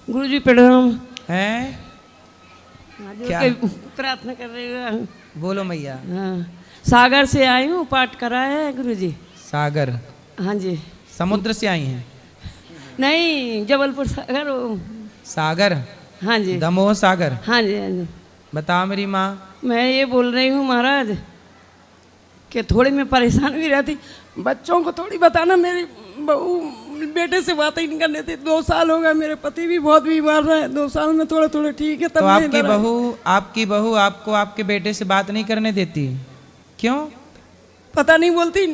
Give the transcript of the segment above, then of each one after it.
गुरुजी प्रणाम। हैं क्या? प्रार्थना कर रही हूँ। बोलो मैया। हाँ, सागर से आई हूँ, पाठ कराया है गुरुजी। सागर? हाँ जी। समुद्र से आई हैं? नहीं, जबलपुर सागर सागर? हाँ जी। दमोह सागर? हाँ जी हाँ जी। बताओ मेरी माँ। मैं ये बोल रही हूँ महाराज कि थोड़ी मैं परेशान भी रहती, बच्चों को थोड़ी बताना। मेरी बहू बेटे से बात ही नहीं करने देती। 2 साल हो गए, मेरे पति भी बहुत बीमार रहे। 2 साल में थोड़े थोड़े ठीक है। तब तो आपकी बहू आपको आपके बेटे से बात नहीं करने देती? क्यों? पता नहीं, बोलती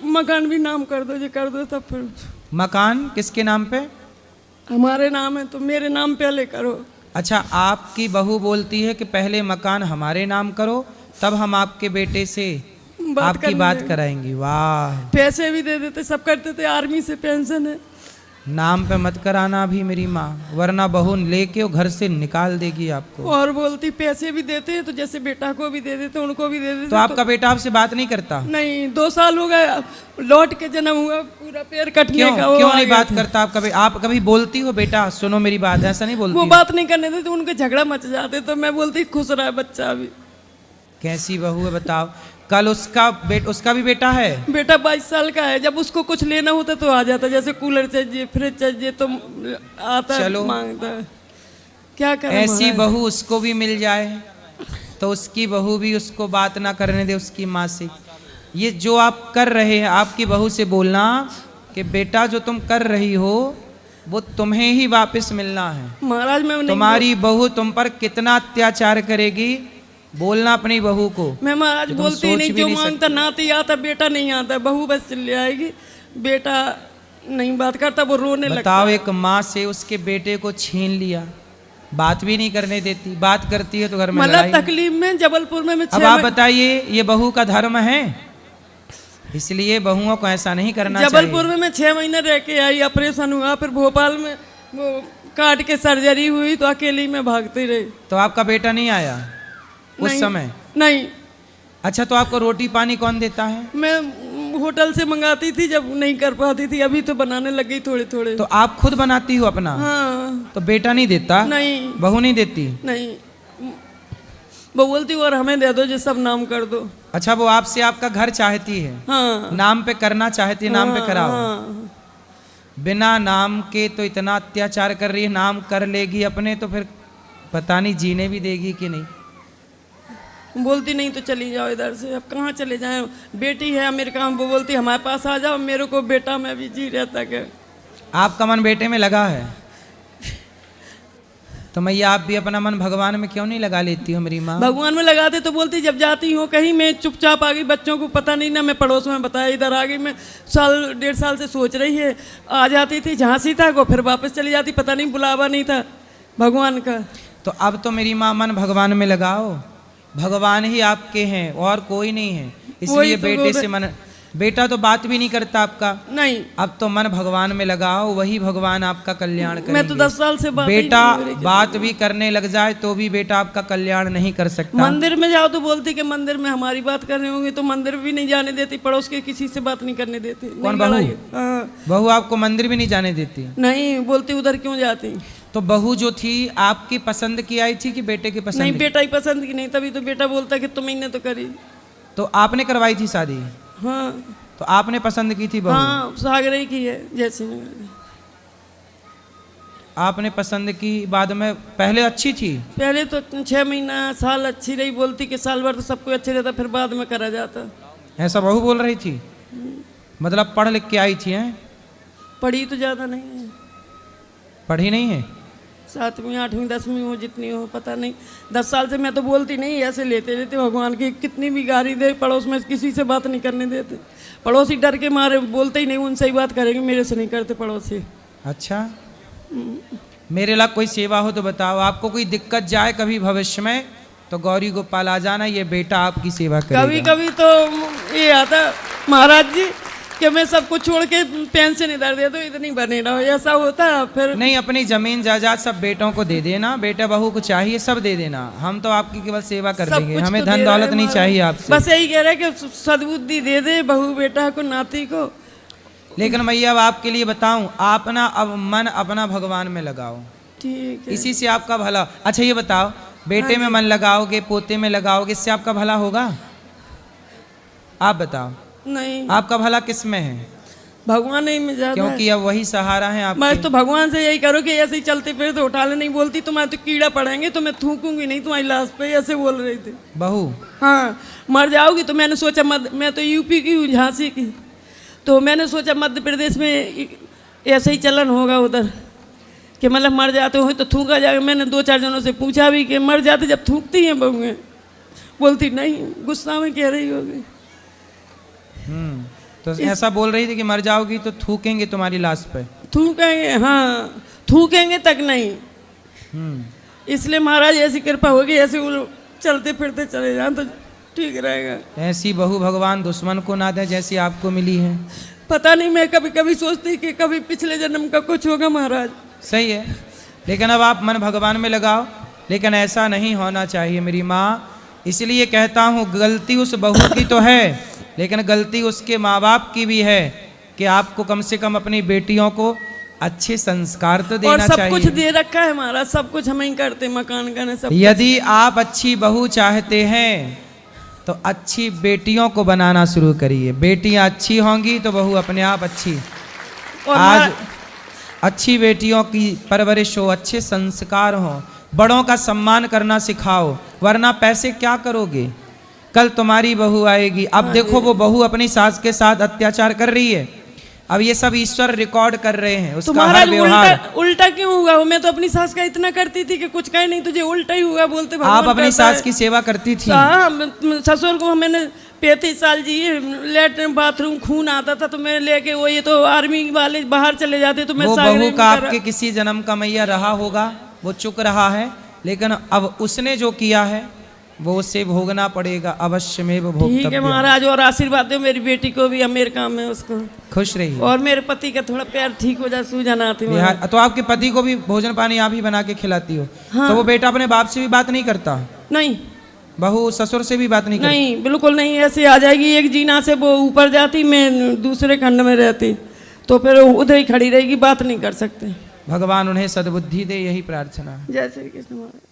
मकान भी नाम कर दो, जी कर दो। तब फिर मकान किसके नाम पे? हमारे नाम है, तो मेरे नाम पहले करो। अच्छा, आपकी बहू बोलती है कि पहले मकान हमारे नाम करो, तब हम आपके बेटे से आपकी बात कराएंगी। वाह! पैसे भी दे देते, सब करते थे। आर्मी से पेंशन है। नाम पे मत कराना अभी मेरी माँ, वरना बहू लेके वो घर से निकाल देगी आपको। और बोलती पैसे भी देते हैं, तो जैसे बेटा को भी दे देते, उनको भी दे देते। तो आपका बेटा आपसे बात नहीं करता? नहीं, 2 साल हो गए, लौट के जन्म हुआ, पूरा पैर कटने का। क्यों नहीं बात करता आप कभी बोलती हो बेटा सुनो मेरी बात? ऐसा नहीं बोलती? वो बात नहीं करने देते, उनके झगड़ा मच जाते। तो मैं बोलती खुश रहा बच्चा भी। कैसी बहू है बताओ? कल उसका भी बेटा है? बेटा 22 साल का है। जब उसको कुछ लेना होता तो आ जाता, जैसे कूलर चाहिए, फ्रिज चाहिए, तो आता, चलो मांगता। क्या करें? ऐसी बहू उसको भी मिल जाए तो उसकी बहू भी उसको बात ना करने दे उसकी माँ से। ये जो आप कर रहे हैं, आपकी बहू से बोलना कि बेटा जो तुम कर रही हो वो तुम्हें ही वापस मिलना है। महाराज मैं तुम्हारी बहू तुम पर कितना अत्याचार करेगी, बोलना अपनी बहू को। मैं महाराज बोलती नहीं, जो मांगता नाती आता, बेटा नहीं आता, बहू बस चली आएगी। बेटा नहीं बात करता, वो रोने लगता। बताओ, एक माँ से उसके बेटे को छीन लिया, बात भी नहीं करने देती, बात करती है तो घर में लड़ाई। तकलीफ में जबलपुर में अब आप बताइए, ये बहू का धर्म है? इसलिए बहुओं को ऐसा नहीं करना चाहिए। जबलपुर में मैं 6 महीने रह के आई, ऑपरेशन हुआ, फिर भोपाल में वो काट के सर्जरी हुई, तो अकेली में भागती रही। तो आपका बेटा नहीं आया उस समय? नहीं। अच्छा, तो आपको रोटी पानी कौन देता है? मैं होटल से मंगाती थी, जब नहीं कर पाती थी। अभी तो बनाने लग गई थोड़े थोड़े। तो आप खुद बनाती हो अपना? हाँ। तो बेटा नहीं देता? नहीं। बहू नहीं देती? नहीं, वो बोलती और हमें दे दो, जो सब नाम कर दो। अच्छा, वो आपसे आपका घर चाहती है? हाँ। नाम पे करना चाहती है, नाम पे कराओ। हाँ। बिना नाम के तो इतना अत्याचार कर रही है, नाम कर लेगी अपने तो फिर पता नहीं जीने भी देगी कि नहीं। बोलती नहीं तो चली जाओ इधर से। अब कहाँ चले जाएं? बेटी है अमेरिका में, वो बोलती हमारे पास आ जाओ। मेरे को बेटा में भी जी रहता है। आपका मन बेटे में लगा है तो मैया आप भी अपना मन भगवान में क्यों नहीं लगा लेती हो मेरी माँ? भगवान में लगाते तो बोलती, जब जाती हूँ कहीं मैं चुपचाप आ गई, बच्चों को पता नहीं ना। मैं पड़ोस में बताया, इधर आ गई। मैं 1.5 साल से सोच रही है। आ जाती थी झांसी तक, वो फिर वापस चली जाती। पता नहीं बुलावा नहीं था भगवान का। तो अब तो मेरी माँ मन भगवान में लगाओ। भगवान ही आपके हैं और कोई नहीं है। इसलिए तो बेटे से मन, बेटा तो बात भी नहीं करता आपका। नहीं। अब तो मन भगवान में लगाओ, वही भगवान आपका कल्याण करेंगे। मैं तो 10 साल से बेटा बात भी करने लग जाए तो भी बेटा आपका कल्याण नहीं कर सकता। मंदिर में जाओ तो बोलती कि मंदिर में हमारी बात कर रहे होंगे, तो मंदिर भी नहीं जाने देती। पड़ोस के किसी से बात नहीं करने देती। कौन बहू? बहू आपको मंदिर भी नहीं जाने देती? नहीं, बोलती उधर क्यों जाती। तो बहू जो थी आपकी पसंद की आई थी कि बेटे की पसंद? नहीं, बेटा ही पसंद की नहीं। तभी तो बेटा बोलता कि तुमने तो करी। तो आपने करवाई थी शादी? हाँ। तो आपने पसंद की थी बहू? हाँ, सागर ही की है, जैसे आपने पसंद की। बाद में पहले अच्छी थी? पहले तो 6 महीना साल अच्छी रही। बोलती कि साल भर तो सबको अच्छे रहता, फिर बाद में करा जाता। ऐसा बहू बोल रही थी? मतलब पढ़ लिख के आई थी? हैं? पढ़ी तो ज़्यादा नहीं है। पढ़ी नहीं है? 7वीं 8वीं 10वीं हो, जितनी हो पता नहीं। 10 साल से मैं तो बोलती नहीं, ऐसे लेते रहते भगवान की। कितनी भी गाली दे, पड़ोस में किसी से बात नहीं करने देते। पड़ोसी डर के मारे बोलते ही नहीं, उनसे ही बात करेंगे, मेरे से नहीं करते पड़ोसी। अच्छा, मेरे ला कोई सेवा हो तो बताओ। आपको कोई दिक्कत जाए कभी भविष्य में तो गौरी गोपाल आ जाना, ये बेटा आपकी सेवा करेगा। कभी कभी तो ये आता महाराज जी कि मैं सब कुछ छोड़ के पेंशन इधर दे दो, इतनी बने रहो, ऐसा होता है। फिर नहीं, अपनी जमीन जायदाद सब बेटों को दे देना। बेटा बहू को चाहिए सब दे देना, हम तो आपकी केवल सेवा कर देंगे। हमें धन दौलत नहीं चाहिए आपसे। बस यही कह रहे कि सद्बुद्धि दे दे बहू बेटा को, नाती को। लेकिन भैया अब आपके लिए बताऊं, अपना अब मन अपना भगवान में लगाओ। ठीक है। इसी से आपका भला। अच्छा ये बताओ, बेटे में मन लगाओगे, पोते में लगाओगे, इससे आपका भला होगा? आप बताओ, नहीं, आपका भला किस में है? भगवान ही में ज्यादा है। क्योंकि अब वही सहारा है आपके। मैं तो भगवान से यही करो कि ऐसे ही चलते फिर तो उठा ले, नहीं बोलती तो मैं तो कीड़ा पड़ेंगे तो मैं थूकूंगी नहीं तुम्हारी लाश पे, ऐसे बोल रही थी। बहू हाँ, मर जाओगी तो मैंने सोचा मैं तो यूपी की हूँ, झांसी की, तो मैंने सोचा मध्य प्रदेश में ऐसे ही चलन होगा उधर कि मतलब मर जाते हो तो थूका जाएगा। मैंने 2-4 जनों से पूछा भी कि मर जाते जब थूकती हैं बहुएं, बोलती नहीं, गुस्सा में कह रही होगी। तो ऐसा बोल रही थी कि मर जाओगी तो थूकेंगे तुम्हारी लाश पे। थूकेंगे, हाँ, थूकेंगे तक नहीं। इसलिए महाराज ऐसी कृपा होगी, ऐसे वो चलते फिरते चले जाएं तो ठीक रहेगा। ऐसी बहू भगवान दुश्मन को ना दे जैसी आपको मिली है। पता नहीं, मैं कभी कभी सोचती कि कभी पिछले जन्म का कुछ होगा महाराज। सही है, लेकिन अब आप मन भगवान में लगाओ, लेकिन ऐसा नहीं होना चाहिए मेरी माँ। इसलिए कहता हूँ गलती उस बहू की तो है, लेकिन गलती उसके माँ बाप की भी है कि आपको कम से कम अपनी बेटियों को अच्छे संस्कार तो देना और सब चाहिए। कुछ दे रखा है महाराज, सब कुछ हम ही करते, मकान का सब। यदि आप अच्छी बहू चाहते हैं तो अच्छी बेटियों को बनाना शुरू करिए। बेटियां अच्छी होंगी तो बहू अपने आप अच्छी। और आज अच्छी बेटियों की परवरिश हो, अच्छे संस्कार हो, बड़ों का सम्मान करना सिखाओ, वरना पैसे क्या करोगे? कल तुम्हारी बहू आएगी। अब देखो वो बहू अपनी सास के साथ अत्याचार कर रही है, अब ये सब ईश्वर रिकॉर्ड कर रहे हैं उसका तुम्हारा हर व्यवहार। उल्टा क्यों हुआ? मैं तो अपनी सास का इतना करती थी कि कुछ कहे नहीं, तुझे उल्टा ही हुआ बोलते भगवान। आप अपनी सास की सेवा करती थी? हाँ, ससुर को मैंने 35 साल जी, लेटरिन बाथरूम खून आता था तो मैं लेके, वो ये तो आर्मी वाले बाहर चले जाते तो मैं वो बहू का आपके किसी जन्म का मैया रहा होगा, वो चुक रहा है, लेकिन अब उसने जो किया है वो उसे भोगना पड़ेगा, अवश्य में वो भोगतव्य। ठीक है महाराज, और आशीर्वाद दो मेरी बेटी को भी, अमेरिका में उसको खुश रहिए। और मेरे पति का थोड़ा पैर ठीक हो जाए, सूजन आती है। तो आपके पति को भी भोजन पानी आप ही बना के खिलाती हो? हाँ। तो वो बेटा अपने बाप से भी बात नहीं करता? नहीं, बहू ससुर से भी बात नहीं करती? नहीं, बिल्कुल नहीं। ऐसे आ जाएगी एक जीना से वो ऊपर जाती, मैं दूसरे खंड में रहती, तो फिर उधर ही खड़ी रहेगी, बात नहीं कर सकते। भगवान उन्हें सद्बुद्धि दे, यही प्रार्थना। जय श्री कृष्ण महाराज।